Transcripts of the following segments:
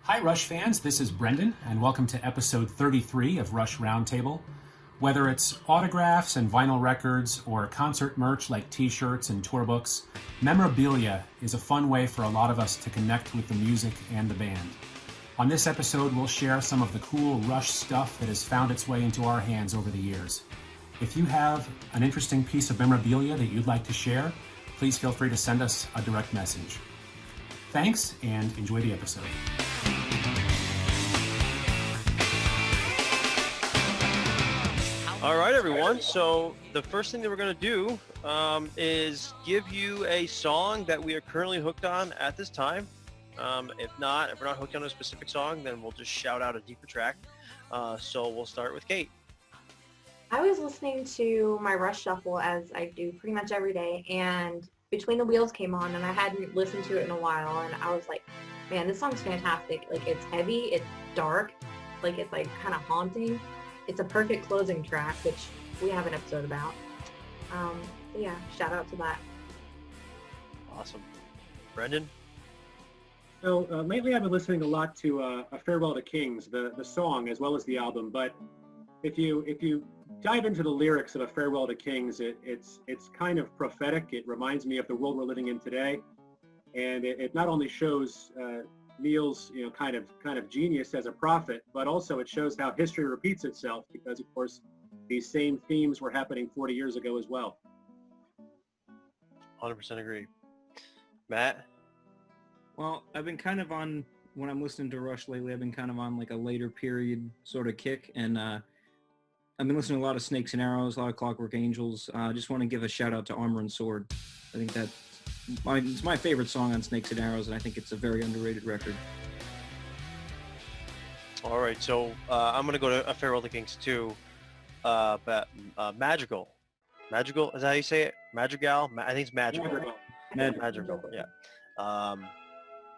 Hi, Rush fans. This is Brendan, and welcome to episode 33 of Rush Roundtable. Whether it's autographs and vinyl records or concert merch like t-shirts and tour books, memorabilia is a fun way for a lot of us to connect with the music and the band. On this episode, we'll share some of the cool Rush stuff that has found its way into our hands over the years. If you have an interesting piece of memorabilia that you'd like to share, please feel free to send us a direct message. Thanks, and enjoy the episode. All right, everyone. So the first thing that we're going to do is give you a song that we are currently hooked on at this time. If we're not hooked on a specific song, then we'll just shout out a deeper track. So we'll start with Kate. I was listening to my Rush Shuffle, as I do pretty much every day, and Between the Wheels came on, and I hadn't listened to it in a while, and I was like, man, this song's fantastic. Like, it's heavy, it's dark, like, it's like kind of haunting. It's a perfect closing track, which we have an episode about. So yeah, shout out to that. Awesome. Brendan? So lately I've been listening a lot to A Farewell to Kings, the song as well as the album. But if you dive into the lyrics of A Farewell to Kings, it's kind of prophetic. It reminds me of the world we're living in today, and it not only shows Neil's kind of genius as a prophet, but also it shows how history repeats itself, because of course these same themes were happening 40 years ago as well. 100% agree. Matt? Well, I've been kind of on, when I'm listening to Rush lately, I've been kind of on like a later period sort of kick, and I've been listening to a lot of Snakes and Arrows, a lot of Clockwork Angels. I just want to give a shout out to Armor and Sword. I think it's my favorite song on Snakes and Arrows, and I think it's a very underrated record. All right, so I'm going to go to A Farewell to Kings too. But Magical. Magical, is that how you say it? Madrigal? I think it's Magical. Magical, yeah.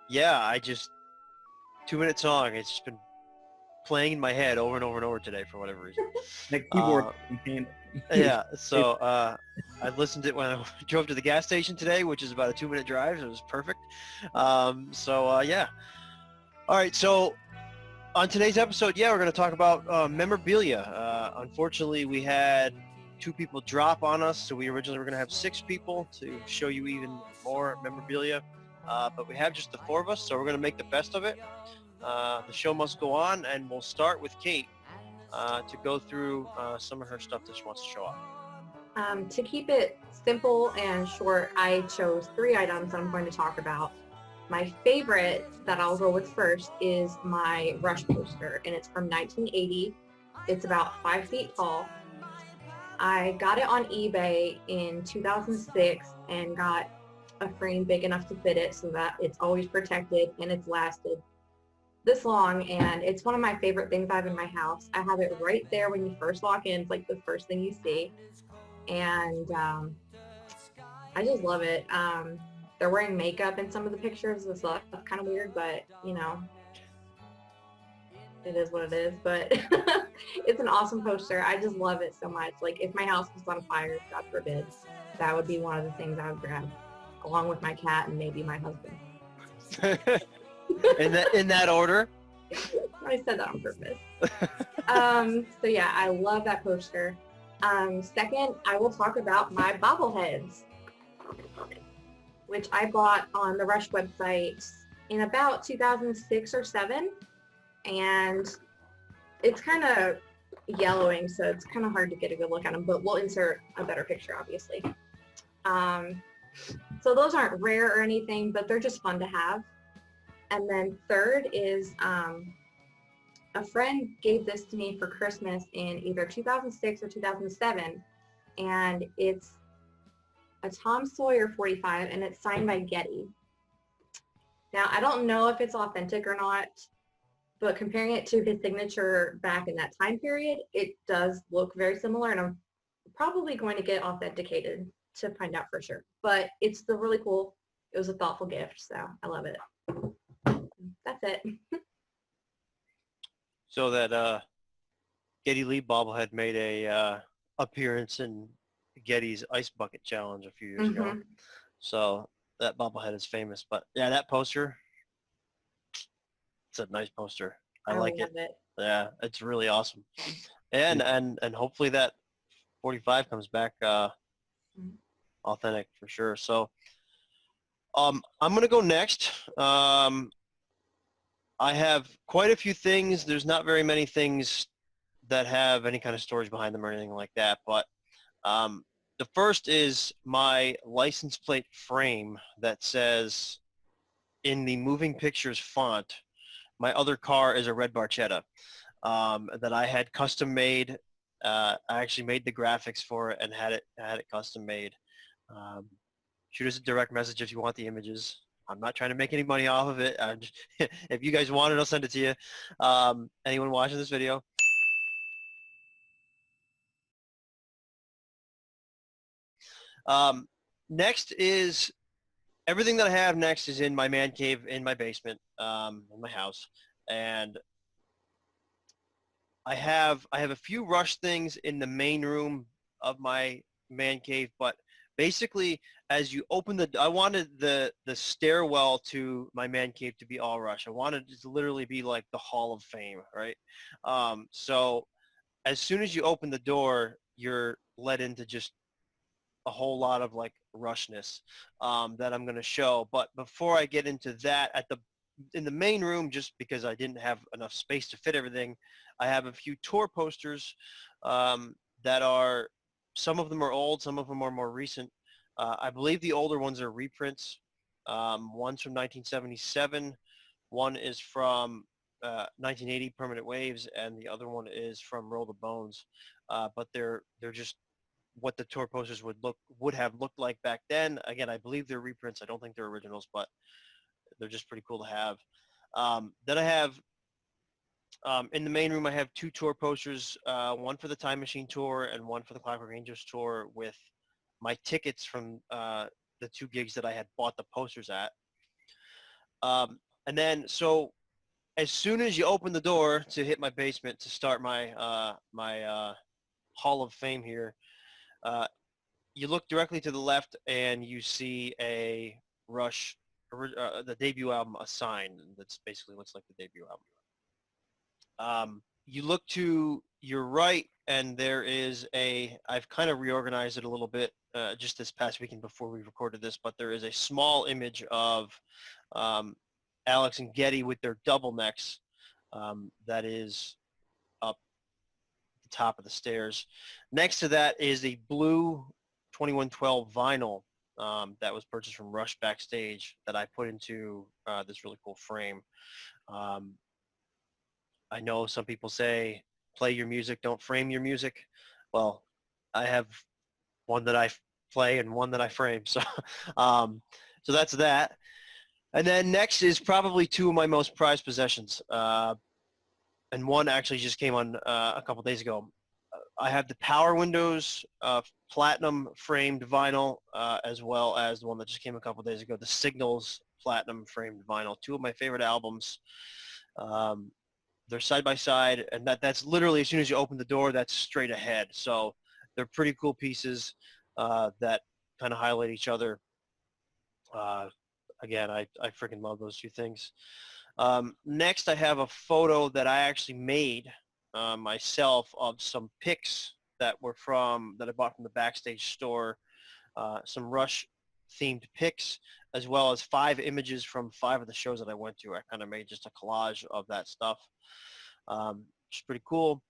Yeah, 2-minute song. It's just been playing in my head over and over and over today for whatever reason. That keyboard. Yeah, so I listened to it when I drove to the gas station today, which is about a 2-minute drive. So it was perfect. Yeah. All right, so on today's episode, we're going to talk about memorabilia. Unfortunately, we had 2 people drop on us, so we originally were going to have 6 people to show you even more memorabilia. But we have just the 4 of us, so we're going to make the best of it. The show must go on, and we'll start with Kate to go through some of her stuff that she wants to show off. To keep it simple and short, I chose 3 items I'm going to talk about. My favorite that I'll go with first is my Rush poster, and it's from 1980. It's about 5 feet tall. I got it on eBay in 2006 and got a frame big enough to fit it so that it's always protected, and it's lasted this long, and it's one of my favorite things I have in my house. I have it right there when you first walk in. It's like the first thing you see, and I just love it. They're wearing makeup in some of the pictures, so that's kind of weird, but it is what it is. But it's an awesome poster. I just love it so much. Like, if my house was on fire, God forbid, that would be one of the things I would grab, along with my cat and maybe my husband. in that order? I said that on purpose. So yeah, I love that poster. Second, I will talk about my bobbleheads, which I bought on the Rush website in about 2006 or 7, and it's kind of yellowing, so it's kind of hard to get a good look at them, but we'll insert a better picture, obviously. So those aren't rare or anything, but they're just fun to have. And then third is a friend gave this to me for Christmas in either 2006 or 2007, and it's a Tom Sawyer 45, and it's signed by Getty. Now, I don't know if it's authentic or not, but comparing it to his signature back in that time period, it does look very similar, and I'm probably going to get authenticated to find out for sure. But it's still really cool. It was a thoughtful gift, so I love it. That's it. So that Geddy Lee bobblehead made a appearance in Getty's Ice Bucket Challenge a few years ago. So that bobblehead is famous. But yeah, that poster, It's a nice poster. I I like love it. it. Yeah, it's really awesome. And hopefully that 45 comes back Mhm. authentic for sure. So I'm gonna go next. I have quite a few things. There's not very many things that have any kind of storage behind them or anything like that. But the first is my license plate frame that says in the moving pictures font, my other car is a red Barchetta that I had custom made. I actually made the graphics for it and had it custom made. Um, shoot us a direct message if you want the images. I'm not trying to make any money off of it. If you guys want it, I'll send it to you. Anyone watching this video? Next is everything that I have next is in my man cave in my basement, in my house. And I have a few Rush things in the main room of my man cave, but basically as you open I wanted the stairwell to my man cave to be all Rush. I wanted it to literally be like the Hall of Fame, right? So as soon as you open the door, you're led into just a whole lot of like Rushness that I'm going to show. But before I get into that, in the main room, just because I didn't have enough space to fit everything, I have a few tour posters that are, some of them are old, some of them are more recent. I believe the older ones are reprints. One's from 1977, one is from 1980 Permanent Waves, and the other one is from Roll the Bones. But they're just what the tour posters would have looked like back then. Again, I believe they're reprints. I don't think they're originals, but they're just pretty cool to have. Then I have in the main room, I have two tour posters, one for the Time Machine tour and one for the Clockwork Angels tour with my tickets from the two gigs that I had bought the posters at. And then, so as soon as you open the door to hit my basement to start my Hall of Fame here, you look directly to the left and you see a Rush, the debut album, A Sign. That's basically looks like the debut album. You look to your right and there is I've kind of reorganized it a little bit just this past weekend before we recorded this, but there is a small image of Alex and Getty with their double necks that is up the top of the stairs. Next to that is a blue 2112 vinyl that was purchased from Rush Backstage that I put into this really cool frame. I know some people say play your music, don't frame your music. Well, I have one that I play and one that I frame. So, so that's that. And then next is probably two of my most prized possessions. And one actually just came on a couple days ago. I have the Power Windows platinum framed vinyl, as well as the one that just came a couple days ago, the Signals platinum framed vinyl. Two of my favorite albums. They're side by side, and that's literally as soon as you open the door, that's straight ahead. So they're pretty cool pieces that kind of highlight each other. Again, I freaking love those two things. Next, I have a photo that I actually made myself of some pics that I bought from the Backstage store. Some Rush themed pics, as well as 5 images from 5 of the shows that I went to. I kind of made just a collage of that stuff, which is pretty cool.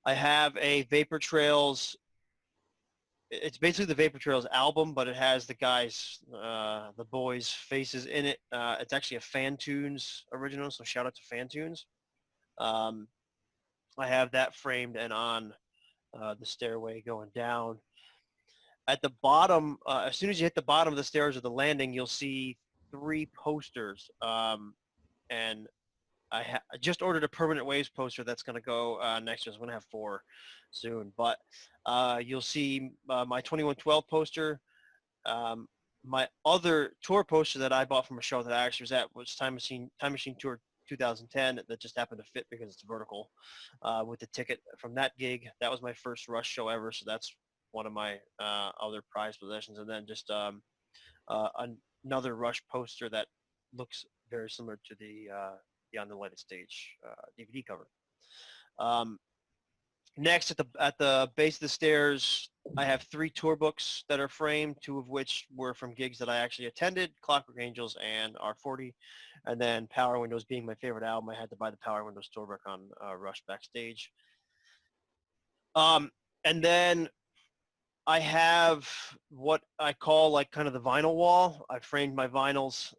I have a Vapor Trails. It's basically the Vapor Trails album, but it has the guys, the boys' faces in it. It's actually a Fantunes original, so shout out to Fantunes. I have that framed and on the stairway going down. At the bottom, as soon as you hit the bottom of the stairs or the landing, you'll see 3 posters. And I just ordered a Permanent Waves poster that's going to go next year. I'm going to have 4 soon. But you'll see my 2112 poster. My other tour poster that I bought from a show that I actually was at was Time Machine Tour 2010 that just happened to fit because it's vertical with the ticket from that gig. That was my first Rush show ever, so that's one of my other prized possessions. And then just another Rush poster that looks very similar to the the On the Lighted Stage DVD cover. Next, at the base of the stairs, I have 3 tour books that are framed, 2 of which were from gigs that I actually attended, Clockwork Angels and R40. And then Power Windows being my favorite album, I had to buy the Power Windows tour book on Rush Backstage. And then I have what I call like kind of the vinyl wall. I framed my vinyls,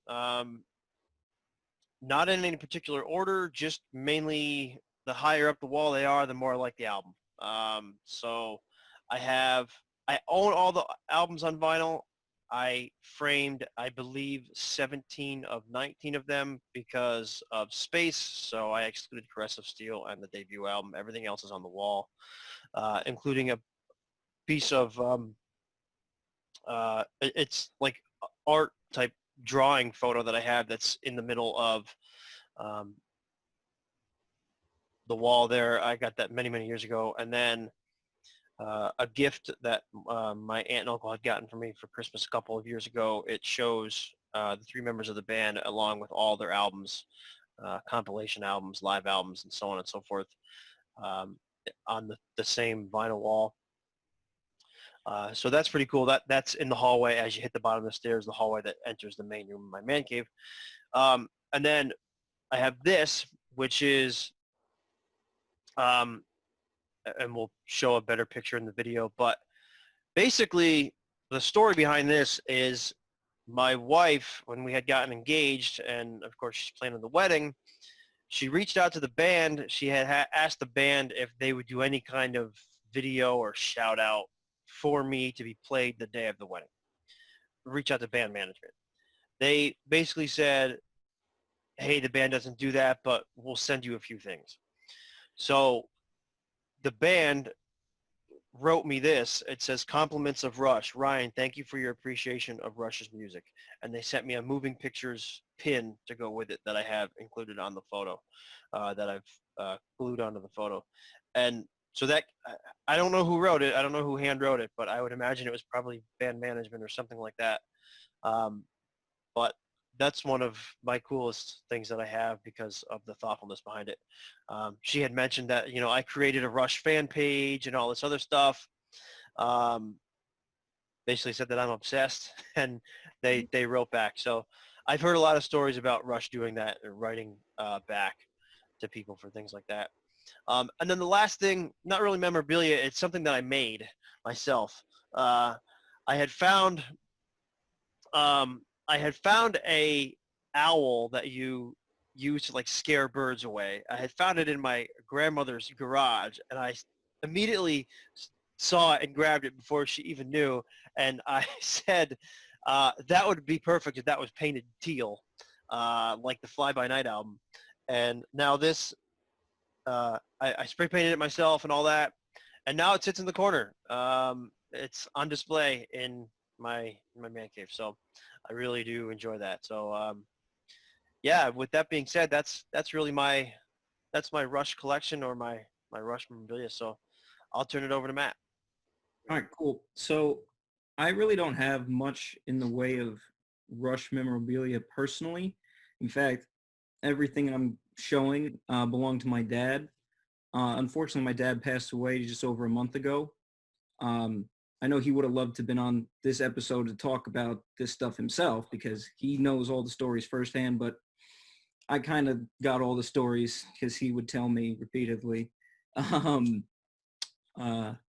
not in any particular order, just mainly the higher up the wall they are, the more I like the album. So I own all the albums on vinyl. I framed, I believe, 17 of 19 of them because of space. So I excluded Caress of Steel and the debut album. Everything else is on the wall, including a piece of, it's like art type drawing photo that I have that's in the middle of the wall there. I got that many, many years ago. And then a gift that my aunt and uncle had gotten for me for Christmas a couple of years ago. It shows the 3 members of the band along with all their albums, compilation albums, live albums, and so on and so forth, on the same vinyl wall. So that's pretty cool. That's in the hallway as you hit the bottom of the stairs, the hallway that enters the main room of my man cave. And then I have this, which is, and we'll show a better picture in the video, but basically the story behind this is my wife, when we had gotten engaged, and of course she's planning the wedding, she reached out to the band. She had asked the band if they would do any kind of video or shout out for me to be played the day of the wedding. Reach out to band management. They basically said, hey, the band doesn't do that, but we'll send you a few things. So the band wrote me this. It says, compliments of Rush. Ryan, thank you for your appreciation of Rush's music. And they sent me a moving pictures pin to go with it that I have included on the photo, that I've glued onto the photo. And so that, I don't know who wrote it. I don't know who hand wrote it, but I would imagine it was probably band management or something like that. But that's one of my coolest things that I have because of the thoughtfulness behind it. She had mentioned that, I created a Rush fan page and all this other stuff. Basically said that I'm obsessed, and they wrote back. So I've heard a lot of stories about Rush doing that or writing back to people for things like that. And then the last thing, not really memorabilia, it's something that I made myself. I had found a owl that you use to like scare birds away. I had found it in my grandmother's garage, and I immediately saw it and grabbed it before she even knew. And I said, that would be perfect if that was painted teal, like the Fly By Night album. And now this, I spray painted it myself and all that. And now it sits in the corner. It's on display in my man cave. So I really do enjoy that. So yeah, with that being said, that's really my Rush collection, or my Rush memorabilia. So I'll turn it over to Matt. All right, cool. So I really don't have much in the way of Rush memorabilia personally. In fact, everything I'm showing belonged to my dad. Unfortunately, my dad passed away just over a month ago. I know he would have loved to have been on this episode to talk about this stuff himself because he knows all the stories firsthand, but I kind of got all the stories because he would tell me repeatedly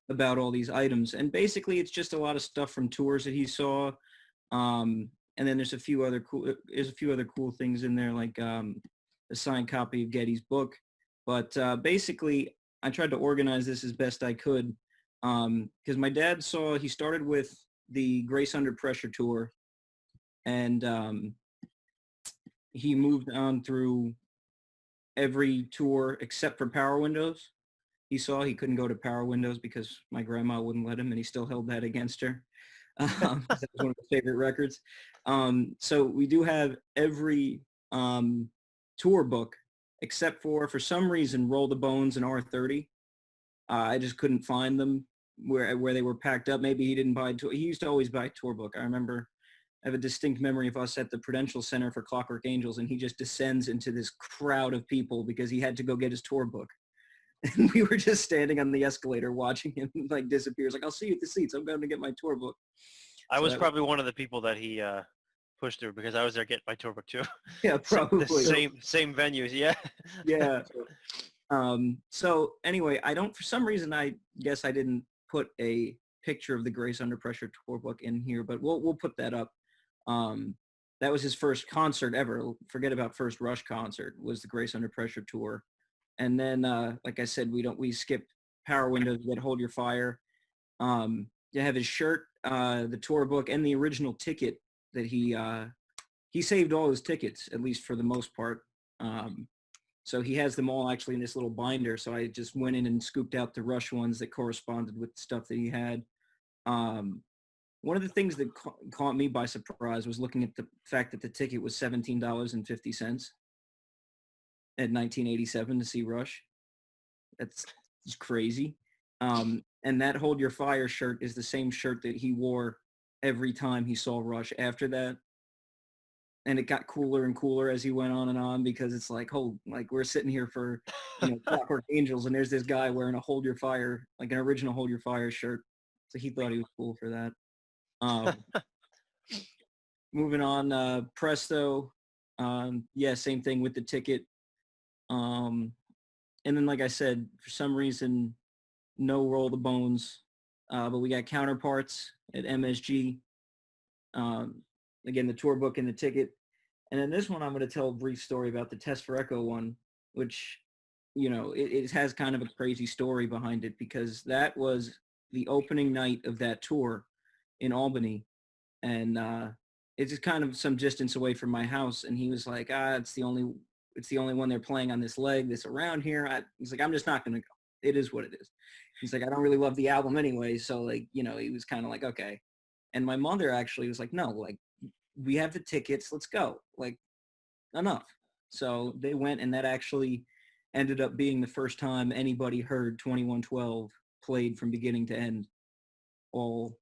about all these items. And basically, it's just a lot of stuff from tours that he saw. And then there's a few other cool things in there, like a signed copy of Getty's book. But basically, I tried to organize this as best I could because my dad he started with the Grace Under Pressure tour, and he moved on through every tour except for Power Windows. He couldn't go to Power Windows because my grandma wouldn't let him, and he still held that against her. That was one of his favorite records. So we do have every tour book except for some reason, Roll the Bones and R30. I just couldn't find them where they were packed up. Maybe he didn't buy he used to always buy tour book. I remember I have a distinct memory of us at the Prudential Center for Clockwork Angels, and he just descends into this crowd of people because he had to go get his tour book. And we were just standing on the escalator watching him like disappear. He's like, I'll see you at the seats. I'm going to get my tour book. I was probably one of the people that he pushed through because I was there getting my tour book too. Yeah, probably. The same venues, yeah. Yeah. So anyway, for some reason, I guess I didn't put a picture of the Grace Under Pressure tour book in here, but we'll put that up. That was his first concert ever. Forget about first Rush concert, was the Grace Under Pressure tour. And then, like I said, we skipped Power Windows, we had Hold Your Fire. You have his shirt, the tour book, and the original ticket that he saved all his tickets, at least for the most part. So he has them all actually in this little binder. So I just went in and scooped out the Rush ones that corresponded with the stuff that he had. One of the things that caught me by surprise was looking at the fact that the ticket was $17.50 at 1987 to see Rush. That's just crazy. And that Hold Your Fire shirt is the same shirt that he wore every time he saw Rush after that. And it got cooler and cooler as he went on because it's like, we're sitting here for, Clockwork Angels, and there's this guy wearing a Hold Your Fire, like an original Hold Your Fire shirt. So he thought he was cool for that. Moving on, Presto. Same thing with the ticket. And then, like I said, for some reason, no Roll the Bones, but we got Counterparts at MSG. Again, the tour book and the ticket. And then this one, I'm going to tell a brief story about the Test for Echo one, which, it has kind of a crazy story behind it because that was the opening night of that tour in Albany. And it's just kind of some distance away from my house. And he was like, it's the only one they're playing on this leg that's around here. He's like, I'm just not going to go. It is what it is. He's like, I don't really love the album anyway. So he was kind of like, okay. And my mother actually was like, no, we have the tickets. Let's go. Enough. So they went, and that actually ended up being the first time anybody heard 2112 played from beginning to end. All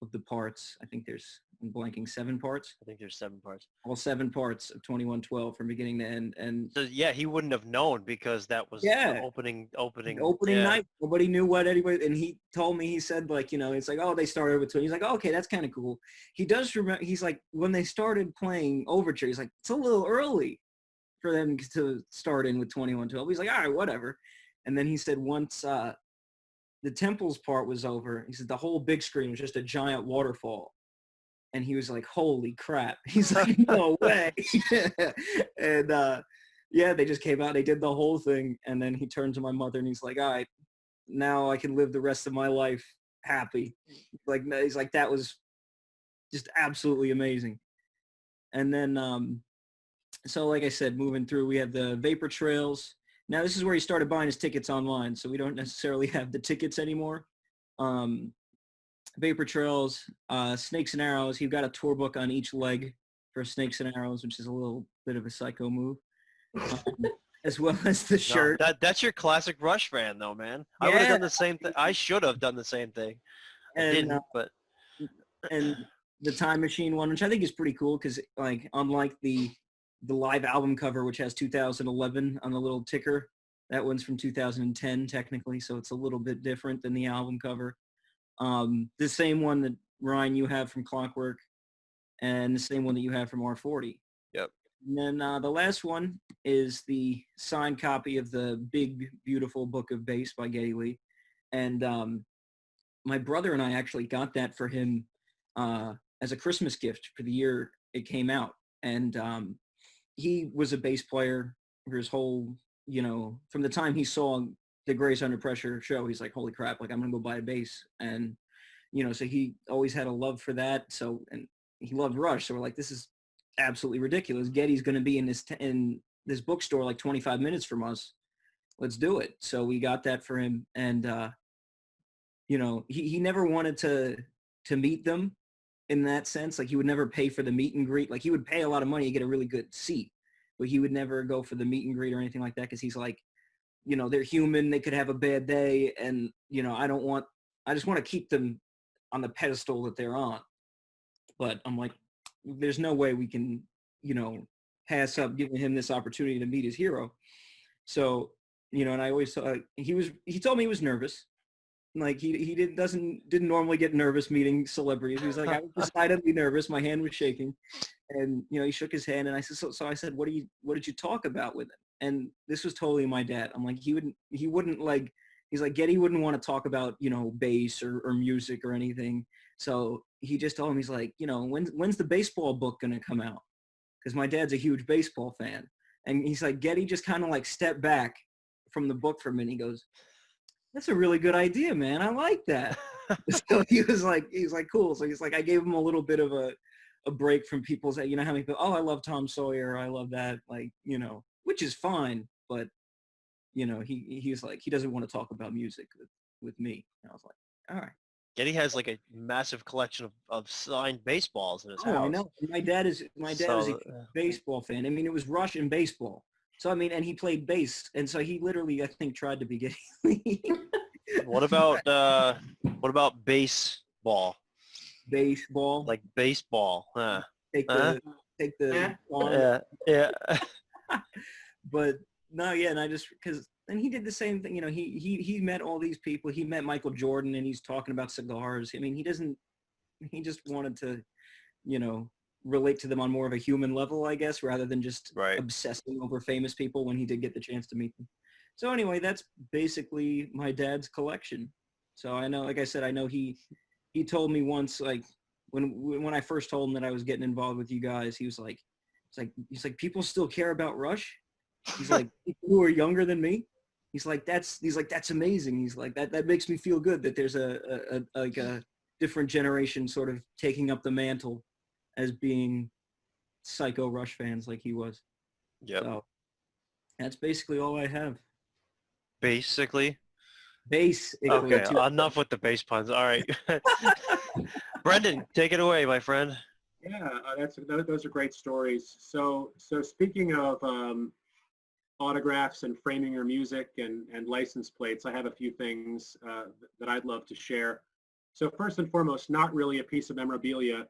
of the parts. I think I'm blanking 7 parts. I think there's 7 parts. All 7 parts of 2112 from beginning to end. And so, he wouldn't have known because that was the opening night. Nobody knew what anybody, and he told me, he said it's like, oh, they started with 20. He's like, oh, okay, that's kind of cool. He does remember, he's like, when they started playing Overture, he's like, it's a little early for them to start in with 2112. He's like, all right, whatever. And then he said once the Temples part was over, he said the whole big screen was just a giant waterfall. And he was like, holy crap. He's like, no way. And they just came out. They did the whole thing. And then he turned to my mother and he's like, all right, now I can live the rest of my life happy. He's like, that was just absolutely amazing. And then, so like I said, moving through, we have the Vapor Trails. Now this is where he started buying his tickets online. So we don't necessarily have the tickets anymore. Vapor Trails, Snakes and Arrows. He got a tour book on each leg for Snakes and Arrows, which is a little bit of a psycho move. As well as the shirt. That's your classic Rush fan, though, man. I would have done the same thing. I should have done the same thing. I didn't, but. And the Time Machine one, which I think is pretty cool because, unlike the live album cover, which has 2011 on the little ticker, that one's from 2010 technically, so it's a little bit different than the album cover. The same one that, Ryan, you have from Clockwork, and the same one that you have from R40. Yep. And then the last one is the signed copy of the Big Beautiful Book of Bass by Geddy Lee. And my brother and I actually got that for him as a Christmas gift for the year it came out. And he was a bass player for his whole, from the time he saw the Grace Under Pressure show, he's like, holy crap, I'm going to go buy a bass. And, so he always had a love for that. So, and he loved Rush. So we're like, this is absolutely ridiculous. Geddy's going to be in this bookstore 25 minutes from us. Let's do it. So we got that for him. And, he never wanted to meet them in that sense. He would never pay for the meet and greet. He would pay a lot of money to get a really good seat, but he would never go for the meet and greet or anything like that. Cause he's like, they're human. They could have a bad day. And, I just want to keep them on the pedestal that they're on. But I'm like, there's no way we can, pass up giving him this opportunity to meet his hero. So, and I always he told me he was nervous. Like he didn't normally get nervous meeting celebrities. He was like, I was decidedly nervous. My hand was shaking, and he shook his hand. And I said, so I said, what did you talk about with him? And this was totally my dad. I'm like, he wouldn't like. He's like, Getty wouldn't want to talk about bass or music or anything. So he just told him, he's like, when's the baseball book gonna come out? Because my dad's a huge baseball fan. And he's like, Getty just kind of like stepped back from the book for a minute. He goes, that's a really good idea, man. I like that. So he was like, cool. So he's like, I gave him a little bit of a break from people's, how many people, oh, I love Tom Sawyer. I love that. Like, which is fine. But, he's like, he doesn't want to talk about music with me. And I was like, all right. Getty has like a massive collection of signed baseballs in his house. I know. My dad is a baseball fan. I mean, it was Rush and baseball. So I mean, and he played bass, and so he literally, I think, tried to be Getty. What about baseball? Baseball, like baseball, huh? Take the yeah. But no, yeah, and I just and he did the same thing. He met all these people. He met Michael Jordan, and he's talking about cigars. I mean, he just wanted to, relate to them on more of a human level, I guess, rather than just obsessing over famous people when he did get the chance to meet them. So anyway, that's basically my dad's collection. So I know, like I said, I know he told me once, like when I first told him that I was getting involved with you guys, he's like, people still care about Rush. He's like, people who are younger than me. He's like, that's amazing. He's like, that makes me feel good that there's a different generation sort of taking up the mantle as being psycho Rush fans like he was. Yeah. So that's basically all I have. Basically. Okay, enough with the bass puns. All right. Brendan, take it away, my friend. Yeah, those are great stories. So speaking of autographs and framing your music and license plates, I have a few things that I'd love to share. So first and foremost, not really a piece of memorabilia,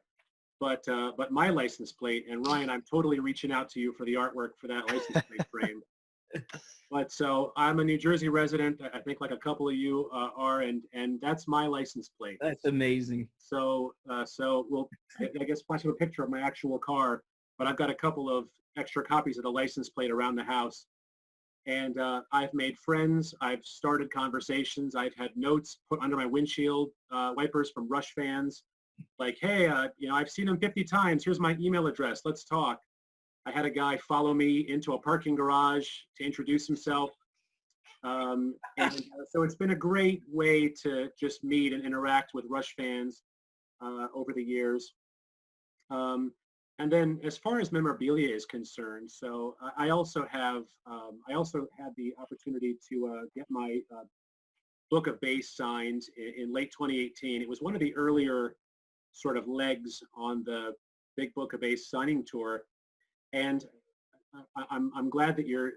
but my license plate. And Ryan, I'm totally reaching out to you for the artwork for that license plate frame. But so I'm a New Jersey resident. I think like a couple of you are, and that's my license plate. That's amazing. So we'll, I guess, flash up a picture of my actual car, but I've got a couple of extra copies of the license plate around the house. And I've made friends. I've started conversations. I've had notes put under my windshield wipers from Rush fans, like, hey, I've seen him 50 times. Here's my email address. Let's talk. I had a guy follow me into a parking garage to introduce himself. And so it's been a great way to just meet and interact with Rush fans over the years. And then as far as memorabilia is concerned, so I also had the opportunity to get my book of bass signed in late 2018. It was one of the earlier sort of legs on the Big Book of Bass signing tour. And I'm glad that your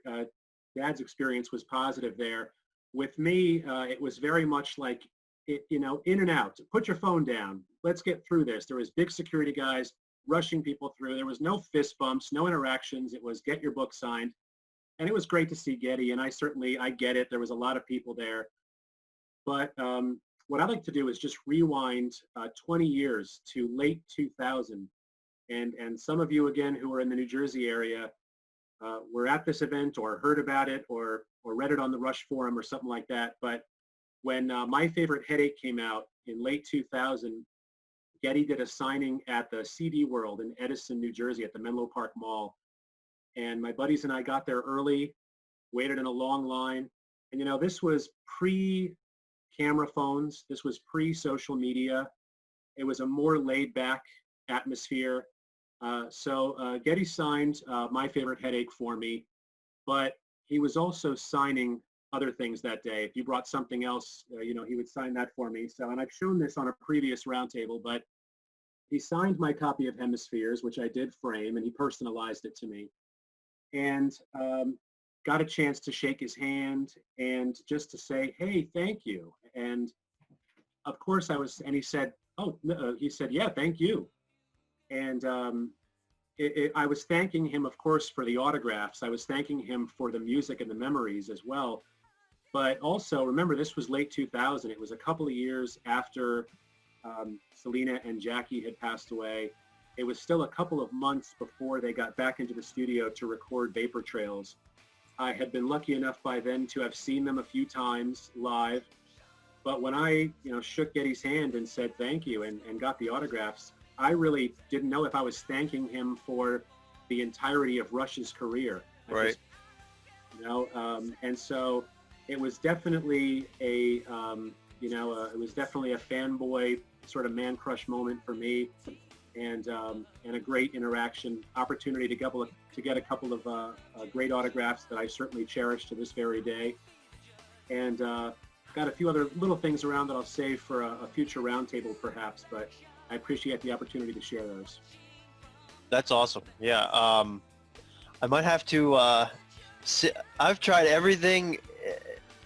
dad's experience was positive there. With me, it was very much like, in and out. Put your phone down. Let's get through this. There was big security guys rushing people through. There was no fist bumps, no interactions. It was get your book signed. And it was great to see Getty. And I get it. There was a lot of people there. But what I'd like to do is just rewind 20 years to late 2000. And some of you, again, who are in the New Jersey area, were at this event or heard about it or read it on the Rush forum or something like that. But when My Favorite Headache came out in late 2000, Getty did a signing at the CD World in Edison, New Jersey at the Menlo Park Mall. And my buddies and I got there early, waited in a long line. And, this was pre-camera phones. This was pre-social media. It was a more laid-back atmosphere. So Getty signed My Favorite Headache for me, but he was also signing other things that day. If you brought something else, he would sign that for me. So, and I've shown this on a previous roundtable, but he signed my copy of Hemispheres, which I did frame, and he personalized it to me. And got a chance to shake his hand and just to say, hey, thank you. And of course and he said, he said, yeah, thank you. And I was thanking him, of course, for the autographs. I was thanking him for the music and the memories as well. But also, remember, this was late 2000. It was a couple of years after Selena and Jackie had passed away. It was still a couple of months before they got back into the studio to record Vapor Trails. I had been lucky enough by then to have seen them a few times live. But when I, shook Geddy's hand and said thank you and got the autographs, I really didn't know if I was thanking him for the entirety of Rush's career. Right. And so it was definitely a fanboy sort of man crush moment for me, and a great interaction opportunity to get a couple of great autographs that I certainly cherish to this very day, and got a few other little things around that I'll save for a future roundtable perhaps, but I appreciate the opportunity to share those. That's awesome. Yeah. I might have to I've tried everything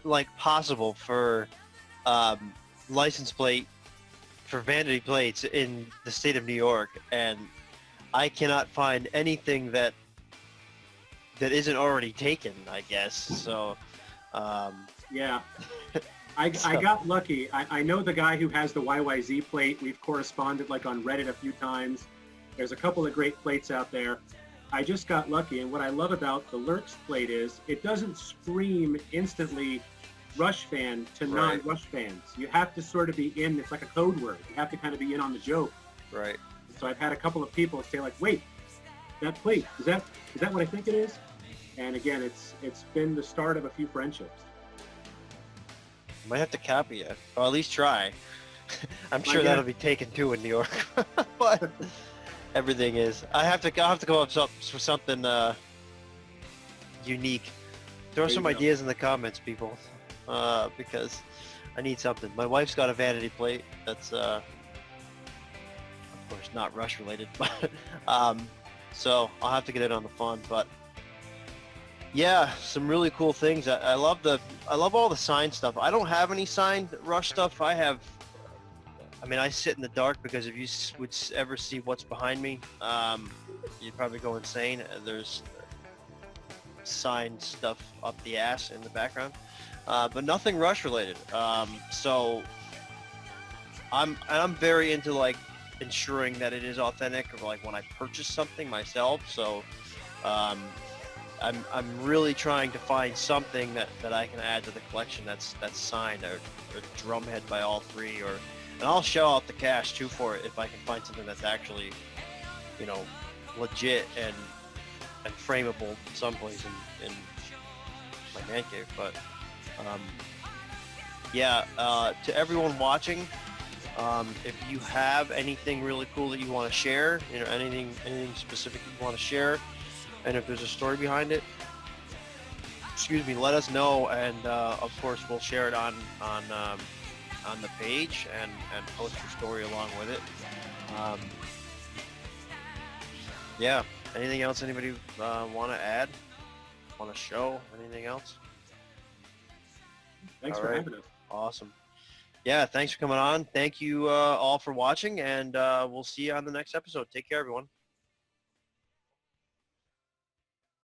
like possible for license plate for vanity plates in the state of New York, and I cannot find anything that isn't already taken, I guess. So yeah. I got lucky. I know the guy who has the YYZ plate. We've corresponded like on Reddit a few times. There's a couple of great plates out there. I just got lucky, and what I love about the Lurks plate is it doesn't scream instantly Rush fan to non-Rush fans. You have to sort of be in. It's like a code word. You have to kind of be in on the joke. Right. So I've had a couple of people say like, "Wait, that plate is that what I think it is?" And again, it's been the start of a few friendships. Might have to copy it, or at least try. I'm sure that'll be taken too in New York, but everything is. I'll have to come up with something unique. Throw some ideas in the comments, people, because I need something. My wife's got a vanity plate that's, of course, not Rush related, but so I'll have to get it on the fun. But yeah, some really cool things. I love all the signed stuff. I don't have any signed Rush stuff. I sit in the dark because if you would ever see what's behind me, you'd probably go insane. There's signed stuff up the ass in the background, but nothing Rush related. So I'm very into like ensuring that it is authentic, or like when I purchase something myself. So I'm really trying to find something that I can add to the collection that's signed, or drumhead by all three, and I'll shell out the cash too for it if I can find something that's actually, legit and frameable someplace in my man cave. But to everyone watching, if you have anything really cool that you want to share, anything specific you want to share, and if there's a story behind it, let us know, and of course we'll share it on the page and post your story along with it. Anything else anybody want to add? Want to show? Anything else? Thanks for having us. Awesome. Yeah, thanks for coming on. Thank you all for watching, and we'll see you on the next episode. Take care, everyone.